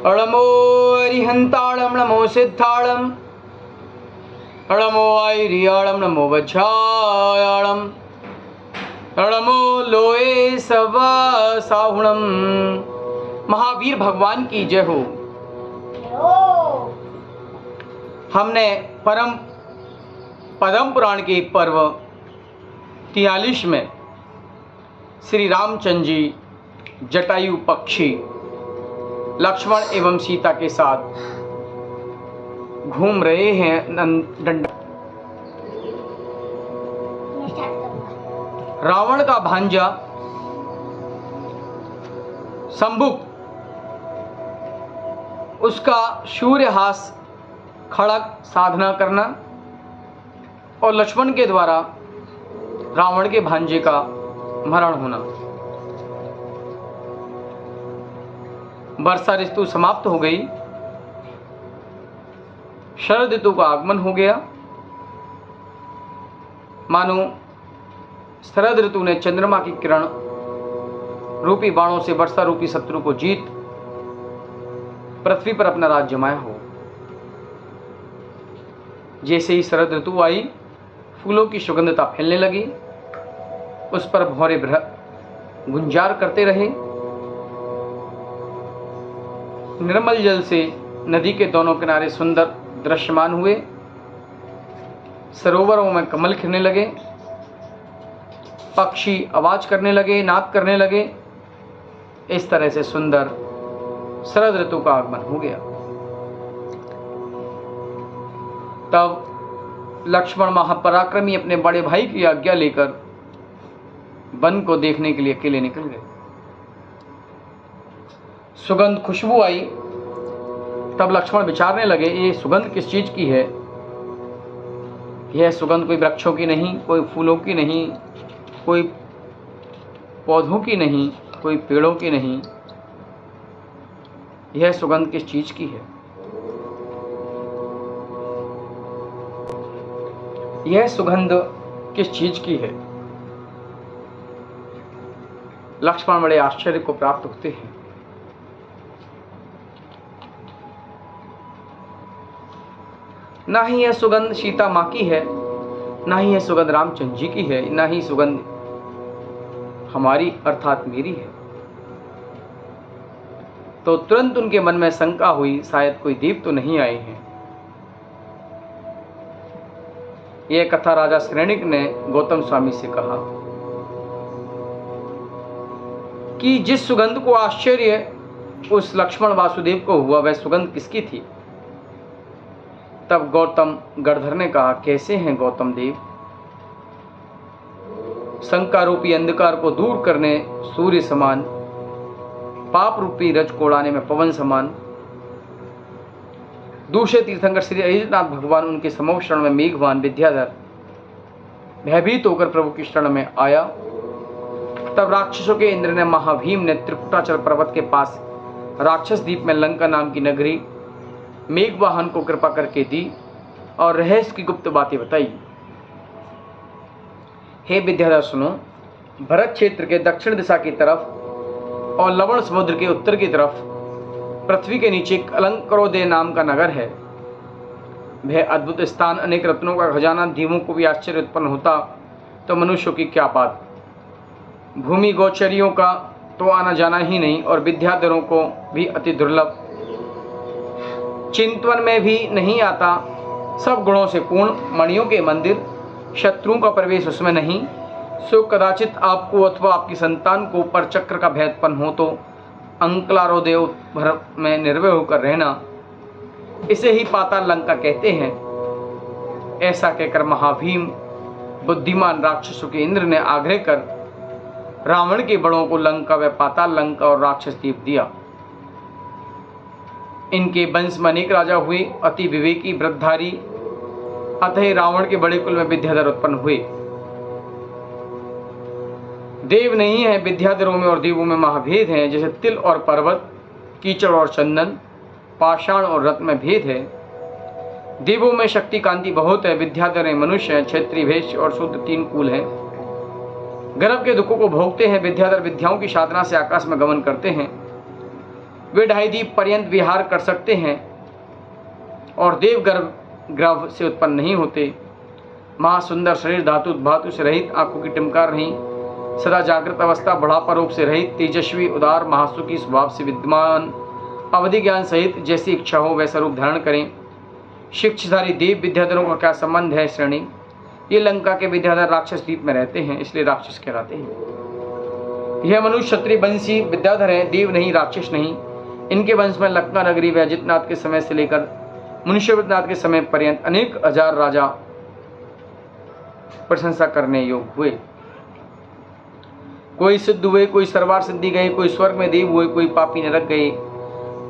नमो अरिहंताणं नमो सिद्धाणं नमो ऐरियाणं नमो वज्रायाणं नमो लोये सवासाहुणं। महावीर भगवान की जय हो। हमने पद्म पुराण के पर्व 43 में श्री रामचंद्र जी जटायु पक्षी लक्ष्मण एवं सीता के साथ घूम रहे हैं डंडा। रावण का भांजा संबुक, उसका सूर्यहास खड़ग साधना करना और लक्ष्मण के द्वारा रावण के भांजे का मरण होना। वर्षा ऋतु समाप्त हो गई, शरद ऋतु का आगमन हो गया। मानो शरद ऋतु ने चंद्रमा की किरण रूपी बाणों से वर्षा रूपी शत्रु को जीत पृथ्वी पर अपना राज जमाया हो। जैसे ही शरद ऋतु आई, फूलों की सुगंधता फैलने लगी, उस पर भौरे गुंजार करते रहे। निर्मल जल से नदी के दोनों किनारे सुंदर दृश्यमान हुए, सरोवरों में कमल खिलने लगे, पक्षी आवाज करने लगे, नाद करने लगे। इस तरह से सुंदर शरद ऋतु का आगमन हो गया। तब लक्ष्मण महापराक्रमी अपने बड़े भाई की आज्ञा लेकर वन को देखने के लिए अकेले निकल गए। सुगंध खुशबू आई, तब लक्ष्मण विचारने लगे, ये सुगंध किस चीज की है? यह सुगंध कोई वृक्षों की नहीं, कोई फूलों की नहीं, कोई पौधों की नहीं, कोई पेड़ों की नहीं। यह सुगंध किस चीज की है? यह सुगंध किस चीज की है? लक्ष्मण बड़े आश्चर्य को प्राप्त होते हैं। ना ही यह सुगंध सीता मां की है, ना ही यह सुगंध रामचंद्र जी की है, ना ही सुगंध हमारी अर्थात मेरी है। तो तुरंत उनके मन में शंका हुई, शायद कोई देव तो नहीं आए हैं। यह कथा राजा श्रेणिक ने गौतम स्वामी से कहा कि जिस सुगंध को आश्चर्य उस लक्ष्मण वासुदेव को हुआ, वह सुगंध किसकी थी? तब गौतम गणधर ने कहा, कैसे हैं गौतम देव? शंका रूपी अंधकार को दूर करने सूर्य समान, पाप रूपी रज को उड़ाने में पवन समान। दूसरे तीर्थंकर श्री अजितनाथ भगवान उनके समूह शरण में मेघवान विद्याधर भयभीत होकर प्रभु की शरण में आया। तब राक्षसों के इंद्र ने महाभीम ने त्रिकुटाचल पर्वत के पास राक्षस द्वीप में लंका नाम की नगरी मेघवाहन को कृपा करके दी और रहस्य की गुप्त बातें बताई। हे विद्याधर सुनो, भरत क्षेत्र के दक्षिण दिशा की तरफ और लवण समुद्र के उत्तर की तरफ पृथ्वी के नीचे अलंकरोदय नाम का नगर है। वह अद्भुत स्थान, अनेक रत्नों का खजाना, दीवों को भी आश्चर्य उत्पन्न होता तो मनुष्यों की क्या बात। भूमि गोचरियों का तो आना जाना ही नहीं और विद्याधरों को भी अति दुर्लभ, चिंतवन में भी नहीं आता। सब गुणों से पूर्ण मणियों के मंदिर, शत्रुओं का प्रवेश उसमें नहीं। सो कदाचित आपको अथवा आपकी संतान को पर चक्र का भय उत्पन्न हो तो अंकलारोदेव भर में निर्भय होकर रहना, इसे ही पाताल लंका कहते हैं। ऐसा कहकर महाभीम बुद्धिमान राक्षसों के इंद्र ने आग्रह कर रावण के बड़ों को लंका व पाताल लंका और राक्षस द्वीप दिया। इनके वंश में अनेक राजा हुए, अति विवेकी व्रतधारी, अतः रावण के बड़े कुल में विद्याधर उत्पन्न हुए। देव नहीं है, विद्याधरों में और देवों में महाभेद है। जैसे तिल और पर्वत, कीचड़ और चंदन, पाषाण और रत्न में भेद है। देवों में शक्ति कांति बहुत है, विद्याधर हैं मनुष्य हैं, क्षत्रिय वैश्य और शूद्र 3 कुल हैं। गर्भ के दुखों को भोगते हैं। विद्याधर विद्याओं की साधना से आकाश में गमन करते हैं। वे 2.5 दीप पर्यंत विहार कर सकते हैं और देवगर्भ से उत्पन्न नहीं होते। महासुंदर शरीर धातु धातु से रहित, आंखों की टिमकार नहीं, सदा जागृत अवस्था, बढ़ापा रोग से रहित, तेजस्वी उदार महासुखी स्वभाव से विद्यमान, अवधि ज्ञान सहित, जैसी इच्छा हो वैसा रूप धारण करें। शिक्षाधारी देव विद्याधरों का क्या संबंध है श्रेणी? ये लंका के विद्याधर राक्षस द्वीप में रहते हैं, इसलिए राक्षस कहलाते हैं। यह मनुष्य क्षत्रिय वंशी विद्याधर हैं, देव नहीं, राक्षस नहीं। इनके वंश में लंका नगरी व अजितनाथ के समय से लेकर मनुष्यवृतनाथ के समय पर्यंत अनेक हजार राजा प्रशंसा करने योग्य हुए। कोई सिद्ध हुए, कोई सरवार सिद्धि गए, कोई स्वर्ग में देव हुए, कोई पापी नरक गए।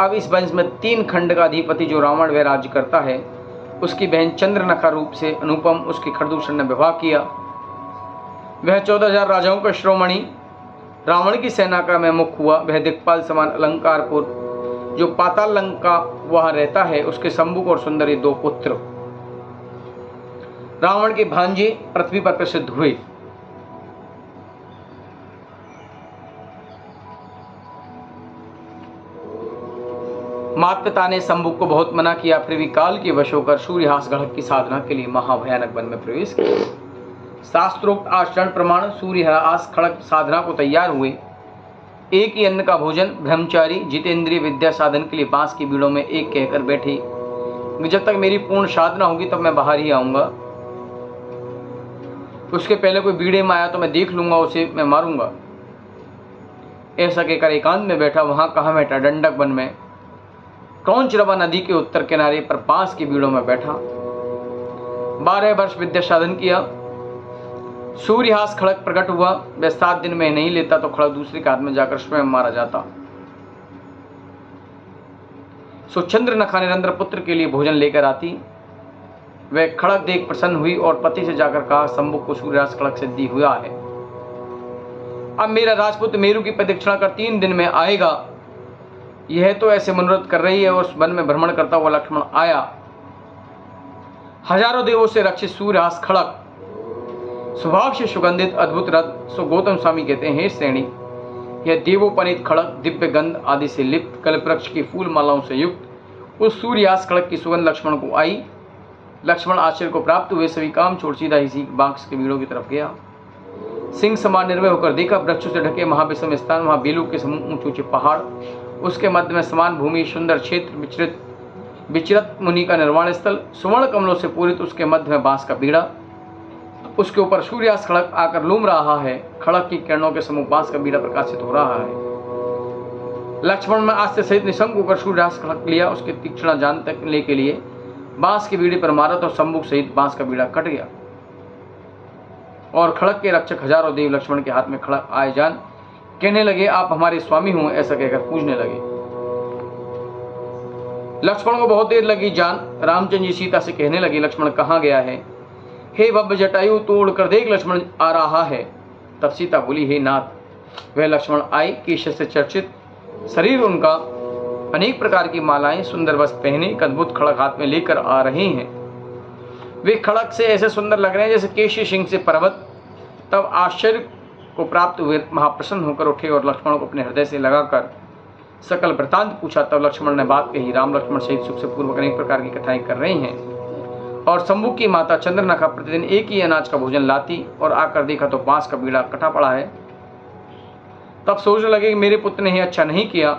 अब इस वंश में 3 खंड का अधिपति जो रावण वह राज्य करता है, उसकी बहन चंद्रनखा रूप से अनुपम उसके खरदूषण ने विवाह किया। वह 14,000 राजाओं का शिरोमणि रावण की सेना का में मुख हुआ। वह दिक्पाल समान अलंकारपुर जो पाताल लंका वहां रहता है, उसके शंभुक और सुंदर 2 पुत्र रावण के भांजे पृथ्वी पर प्रसिद्ध हुए। माता पिता ने शंभुक को बहुत मना किया, फिर भी काल के वश होकर सूर्यहास गढ़ की साधना के लिए महाभयानक वन में प्रवेश किया। शास्त्रोक्त आचरण प्रमाण सूर्यहास खड़क साधना को तैयार हुए। एक ही अन्न का भोजन, ब्रह्मचारी, जितेंद्रिय विद्या साधन के लिए बांस की बीड़ों में एक कहकर बैठे, जब तक मेरी पूर्ण साधना होगी तब मैं बाहर ही आऊंगा। उसके पहले कोई बीड़े में आया तो मैं देख लूंगा, उसे मैं मारूंगा। ऐसा कहकर एकांत में बैठा। वहां कहाँ बैठा? डंडक वन में क्रौंचरवा नदी के उत्तर किनारे पर बांस की बीड़ों में बैठा। 12 वर्ष विद्या साधन किया। सूर्यहास खड़क प्रकट हुआ। वह 7 दिन में नहीं लेता तो खड़क दूसरे के हाथ में जाकर स्वयं मारा जाता। सो चंद्रनखा निरंतर पुत्र के लिए भोजन लेकर आती। वह खड़क देख प्रसन्न हुई और पति से जाकर कहा, शंभुक को सूर्यहास खड़क सिद्धि हुआ है। अब मेरा राजपुत्र मेरु की प्रदक्षिणा कर 3 दिन में आएगा। यह तो ऐसे मनोरथ कर रही है। उस वन में भ्रमण करता हुआ लक्ष्मण आया। हजारों देवों से रक्षित सूर्यहास खड़क, स्वभाव से सुगंधित अद्भुत रथ। सो गौतम स्वामी कहते हैं, हे श्रेणी, यह देवोपनीत खड़क दिव्य गंध आदि से लिप्त कल्पवृक्ष की फूल मालाओं से युक्त उस सूर्यहास खड़क की सुगंध लक्ष्मण को आई। लक्ष्मण आश्चर्य को प्राप्त हुए, सभी काम छोड़ सीधा ही बांस के बीड़ों की तरफ गया। सिंह समान निर्भय होकर देखा, वृक्षों से ढके महाविषम स्थान, वहां बेलों के समूह ऊंचे ऊंचे पहाड़, उसके मध्य में समान भूमि, सुंदर क्षेत्र, विचरत मुनि का निर्वाण स्थल, सुवर्ण कमलों से पूरित, उसके मध्य में बांस का बीड़ा, उसके ऊपर सूर्यास्त खड़क आकर लूम रहा है। खड़क की किरणों के समूह बांस का बीड़ा प्रकाशित हो रहा है। लक्ष्मण ने आस्ते सहित निशंक होकर सूर्यास्त खड़क लिया। उसके तीक्ष्ण जान तकने के लिए बांस के बीड़े पर मारा तो शंभुक सहित बांस का बीड़ा कट गया और खड़क के रक्षक हजारों देव लक्ष्मण के हाथ में खड़क आए जान कहने लगे, आप हमारे स्वामी हो। ऐसा कहकर पूजने लगे। लक्ष्मण को बहुत देर लगी। जान रामचंद्र जी सीता से कहने लगे, लक्ष्मण कहाँ गया है? हे बब्ब जटायु, तोड़ कर देख, लक्ष्मण आ रहा है। तब सीता बोली, हे नाथ। वह लक्ष्मण आए। केश से चर्चित शरीर उनका, अनेक प्रकार की मालाएं, सुंदर वस्त्र पहने, एक अद्भुत खड़क हाथ में लेकर आ रहे हैं। वे खड़क से ऐसे सुंदर लग रहे हैं जैसे केशी सिंह से पर्वत। तब आश्चर्य को प्राप्त हुए महाप्रसन्न होकर उठे और लक्ष्मण को अपने हृदय से लगाकर सकल वृतांत पूछा। तब लक्ष्मण ने बात कही। राम लक्ष्मण सहित सुख से पूर्वक अनेक प्रकार की कथाएं कर रहे हैं और शंभुक की माता चंद्रनखा प्रतिदिन एक ही अनाज का भोजन लाती और आकर देखा तो बांस का बीड़ा कटा पड़ा है। तब सोचने लगे कि मेरे पुत्र ने अच्छा नहीं किया।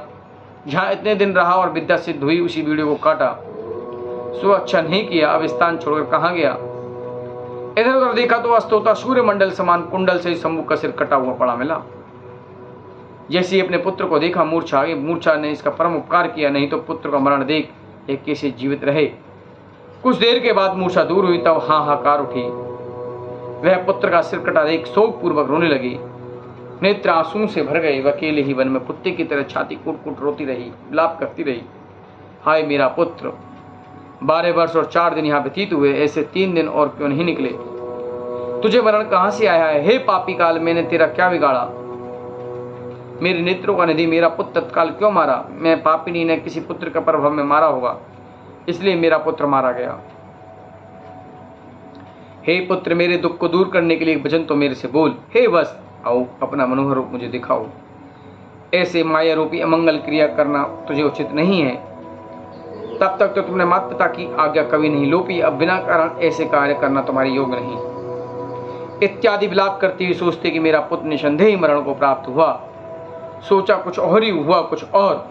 जहाँ इतने दिन रहा और विद्या सिद्ध हुई, उसी बीड़े को काटा। सो अच्छा नहीं किया। अब स्थान छोड़कर कहाँ गया? इधर उधर देखा तो अस्तोता सूर्यमंडल समान कुंडल से शंभुक का सिर कटा हुआ पड़ा मिला। जैसे ही अपने पुत्र को देखा मूर्छा आ गई। मूर्छा ने इसका परम उपकार किया, नहीं तो पुत्र का मरण देख एक कैसे जीवित रहे। कुछ देर के बाद मूर्छा दूर हुई। तब हाहाकार उठी। वह पुत्र का सिर कटा देख शोक पूर्वक रोने लगी। नेत्र आंसुओं से भर गए। वह अकेले ही वन में कुत्ते की तरह छाती कूट कूट रोती रही, विलाप करती रही, हाय मेरा पुत्र। 12 वर्ष और 4 दिन यहाँ व्यतीत हुए, ऐसे 3 दिन और क्यों नहीं निकले? तुझे मरण कहाँ से आया है? हे पापी काल, मैंने तेरा क्या बिगाड़ा? मेरे नेत्रों का निधि मेरा पुत्र तत्काल क्यों मारा? मैं पापिनी ने किसी पुत्र का प्रभाव में मारा होगा, इसलिए मेरा पुत्र मारा गया। हे पुत्र, मेरे दुख को दूर करने के लिए एक वचन तो मेरे से बोल। हे वत्स, आओ अपना मनोहर रूप मुझे दिखाओ। ऐसे माया रूपी अमंगल क्रिया करना तुझे उचित नहीं है। तब तक तो तुमने माता पिता की आज्ञा कभी नहीं लोपी, अब बिना कारण ऐसे कार्य करना तुम्हारे योग्य नहीं। इत्यादि विलाप करती हुई सोचते कि मेरा पुत्र निसंदेह ही मरण को प्राप्त हुआ। सोचा कुछ और ही हुआ कुछ और।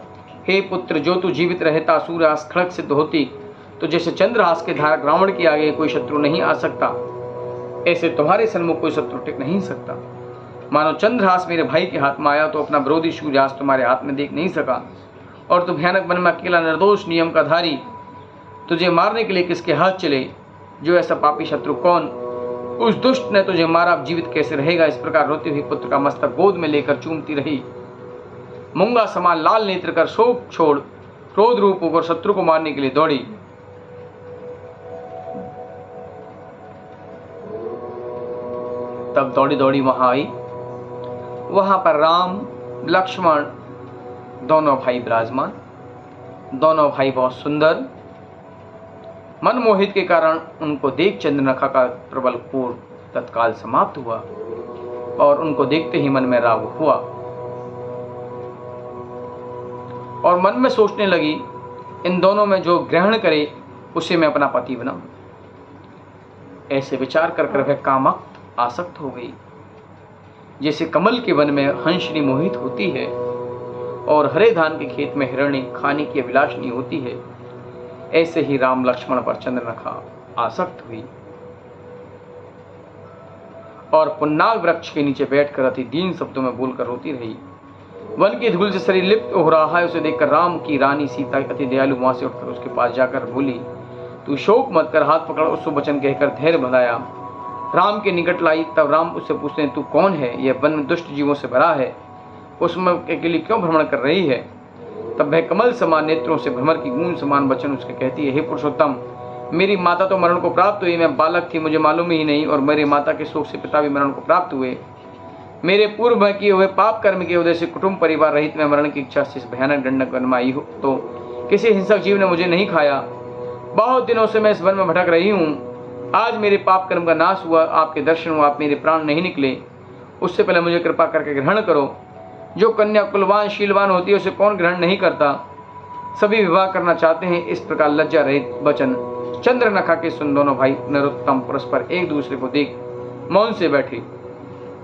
हे पुत्र, जो तू जीवित रहता सूर्यास्त खड़ग सिद्ध होती तो जैसे चंद्रहास के धारक रावण के आगे कोई शत्रु नहीं आ सकता, ऐसे तुम्हारे सन्मुख कोई शत्रु टिक नहीं सकता। मानो चंद्रहास मेरे भाई के हाथ में आया तो अपना विरोधी सूर्यास्त तुम्हारे हाथ में देख नहीं सका, और तू भयानक वन में अकेला निर्दोष नियम का धारी, तुझे मारने के लिए किसके हाथ चले? जो ऐसा पापी शत्रु कौन? उस दुष्ट ने तुझे मारा, अब जीवित कैसे रहेगा? इस प्रकार रोती हुई पुत्र का मस्तक गोद में लेकर चूमती रही। मूंगा समान लाल नेत्र कर शोक छोड़ क्रोध रूप होकर शत्रु को मारने के लिए दौड़ी। तब दौड़ी दौड़ी वहां आई। वहां पर राम लक्ष्मण दोनों भाई विराजमान। दोनों भाई बहुत सुंदर, मनमोहित के कारण उनको देख चंद्रनखा का प्रबल क्रोध तत्काल समाप्त हुआ और उनको देखते ही मन में राग हुआ और मन में सोचने लगी, इन दोनों में जो ग्रहण करे उसे मैं अपना पति बनाऊं। ऐसे विचार कर वह कामाक्त आसक्त हो गई। जैसे कमल के वन में हंसनी मोहित होती है और हरे धान के खेत में हिरणी खाने की अभिलाषणी होती है, ऐसे ही राम लक्ष्मण पर चंद्रनखा आसक्त हुई और पुन्नाग वृक्ष के नीचे बैठकर अति दीन शब्दों में बोलकर रोती रही। वन की धूल से शरीर लिप्त हो रहा है, उसे देखकर राम की रानी सीता अति दयालु वहां से उठकर उसके पास जाकर बोली, तू शोक मत कर, हाथ पकड़ उसको वचन कहकर धैर्य बंधाया। राम के निकट लाई। तब राम उससे पूछते हैं, तू कौन है? यह वन दुष्ट जीवों से भरा है, उसमें अकेली क्यों भ्रमण कर रही है? तब वह कमल समान नेत्रों से भ्रमर की गूंज समान वचन उसके कहती है, हे पुरुषोत्तम, मेरी माता तो मरण को प्राप्त हुई, मैं बालक थी, मुझे मालूम ही नहीं, और मेरी माता के शोक से पिता भी मरण को प्राप्त हुए। मेरे पूर्व में किए हुए पाप कर्म की वजह से कुटुंब परिवार रहित मैं मरण की इच्छा से इस भयानक दंडक वन में आई हो, तो किसी हिंसक जीव ने मुझे नहीं खाया। बहुत दिनों से मैं इस वन में भटक रही हूँ। आज मेरे पाप कर्म का नाश हुआ, आपके दर्शन हुआ, आप मेरे प्राण नहीं निकले, उससे पहले मुझे कृपा करके ग्रहण करो। जो कन्या कुलवान शीलवान होती है उसे कौन ग्रहण नहीं करता? सभी विवाह करना चाहते हैं। इस प्रकार लज्जा रहित वचन चंद्रनखा के सुन दोनों भाई नरोत्तम परस्पर एक दूसरे को देख मौन से बैठे।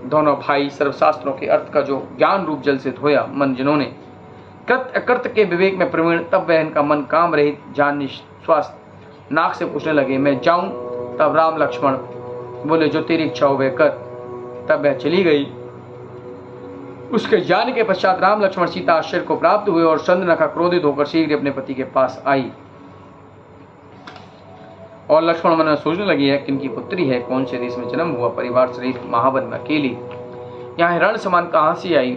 दोनों भाई सर्वशास्त्रों के अर्थ का जो ज्ञान रूप जल से धोया मन जिन्होंने कृत अकृत के विवेक में प्रवीण, तब वह इनका मन काम रहित जान निश्वास नाक से पूछने लगे, मैं जाऊं? तब राम लक्ष्मण बोले, जो तेरी इच्छा हो वह कर। तब वह चली गई। उसके जाने के पश्चात राम लक्ष्मण सीता आश्चर्य को प्राप्त हुए और चंद्रनखा क्रोधित होकर शीघ्र अपने पति के पास आई और लक्ष्मण मन में सोचने लगी है किनकी पुत्री है, कौन से देश में जन्म हुआ, परिवार सहित महावन में अकेली यहाँ हिरण समान कहाँ से आई?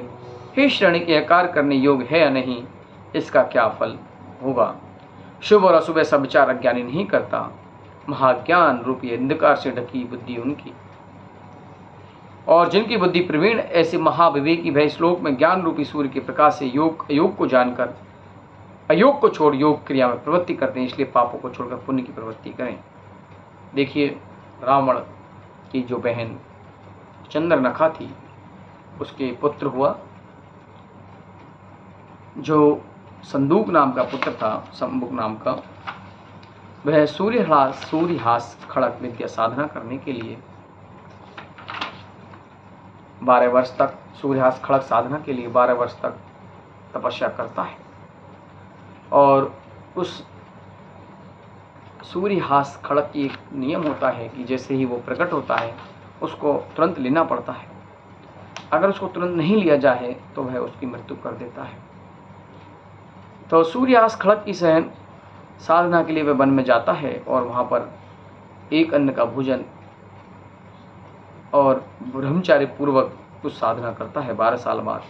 हे श्रेणी के कार्य करने योग्य है या नहीं, इसका क्या फल होगा? शुभ और अशुभ ऐसा विचार अज्ञानी नहीं करता। महाज्ञान रूपी अंधकार से ढकी बुद्धि उनकी, और जिनकी बुद्धि प्रवीण ऐसे महाविवेकी भय श्लोक में ज्ञान रूपी सूर्य के प्रकाश से योग अयोग को जानकर अयोग को छोड़ योग क्रिया में प्रवृत्ति करते हैं, इसलिए पापों को छोड़कर पुण्य की प्रवृत्ति करें। देखिए, रावण की जो बहन चंद्रनखा थी, उसके पुत्र हुआ जो संदूक नाम का पुत्र था, संबुक नाम का, वह सूर्यहास खड़ग विद्या साधना करने के लिए 12 वर्ष तक सूर्यहास खड़ग साधना के लिए 12 वर्ष तक तपस्या करता है और उस सूर्यहास खड़ग की एक नियम होता है कि जैसे ही वो प्रकट होता है उसको तुरंत लेना पड़ता है। अगर उसको तुरंत नहीं लिया जाए तो वह उसकी मृत्यु कर देता है। तो सूर्यहास खड़ग की सहन साधना के लिए वह वन में जाता है और वहाँ पर एक अन्न का भोजन और ब्रह्मचार्य पूर्वक कुछ साधना करता है। 12 साल बाद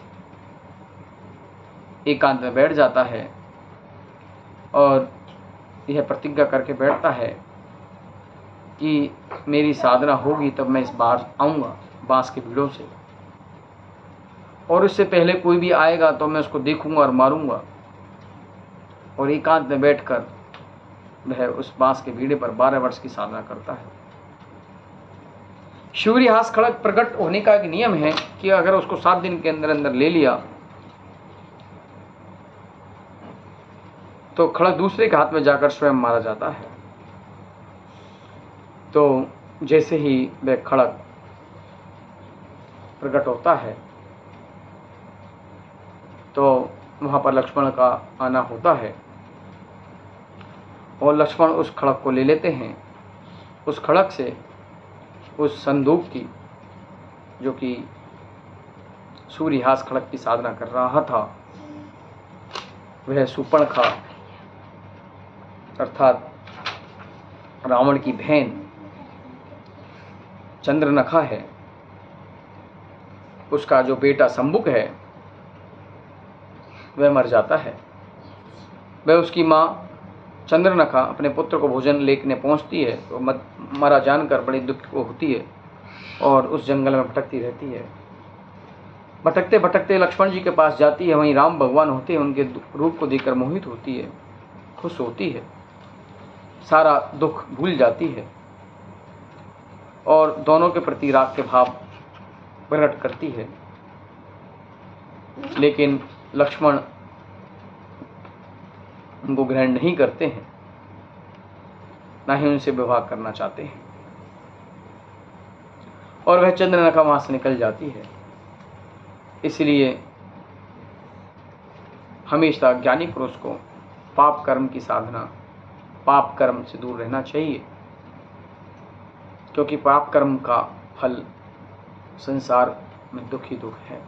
एकांत में बैठ जाता है और यह प्रतिज्ञा करके बैठता है कि मेरी साधना होगी तब मैं इस बार आऊँगा बांस के भीड़ों से, और इससे पहले कोई भी आएगा तो मैं उसको देखूंगा और मारूंगा। और एकांत में बैठकर वह उस बांस के भीड़े पर 12 वर्ष की साधना करता है। सूर्यहास खड़ग प्रकट होने का एक नियम है कि अगर उसको 7 दिन के अंदर अंदर ले लिया तो खड़ग दूसरे के हाथ में जाकर स्वयं मारा जाता है। तो जैसे ही वह खड़ग प्रकट होता है तो वहाँ पर लक्ष्मण का आना होता है और लक्ष्मण उस खड़ग को ले लेते हैं। उस खड़ग से उस संदूक की, जो कि सूर्यहास खड़ग की साधना कर रहा था, वह शूर्पणखा अर्थात रावण की बहन चंद्रनखा है, उसका जो बेटा शंबुक है वह मर जाता है। वह उसकी माँ चंद्रनखा अपने पुत्र को भोजन लेने पहुंचती है तो मारा जानकर बड़ी दुख को होती है और उस जंगल में भटकती रहती है। भटकते भटकते लक्ष्मण जी के पास जाती है। वहीं राम भगवान होते हैं, उनके रूप को देखकर मोहित होती है, खुश होती है, सारा दुख भूल जाती है और दोनों के प्रति राग के भाव प्रकट करती है। लेकिन लक्ष्मण उनको ग्रहण नहीं करते हैं, ना ही उनसे विवाह करना चाहते हैं और वह चंद्रनखा वहां से निकल जाती है। इसलिए हमेशा ज्ञानी पुरुष को पाप कर्म की साधना, पाप कर्म से दूर रहना चाहिए, क्योंकि पाप कर्म का फल संसार में दुख ही दुख है।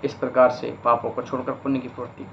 इस प्रकार से पापों को छोड़कर पुण्य की पूर्ति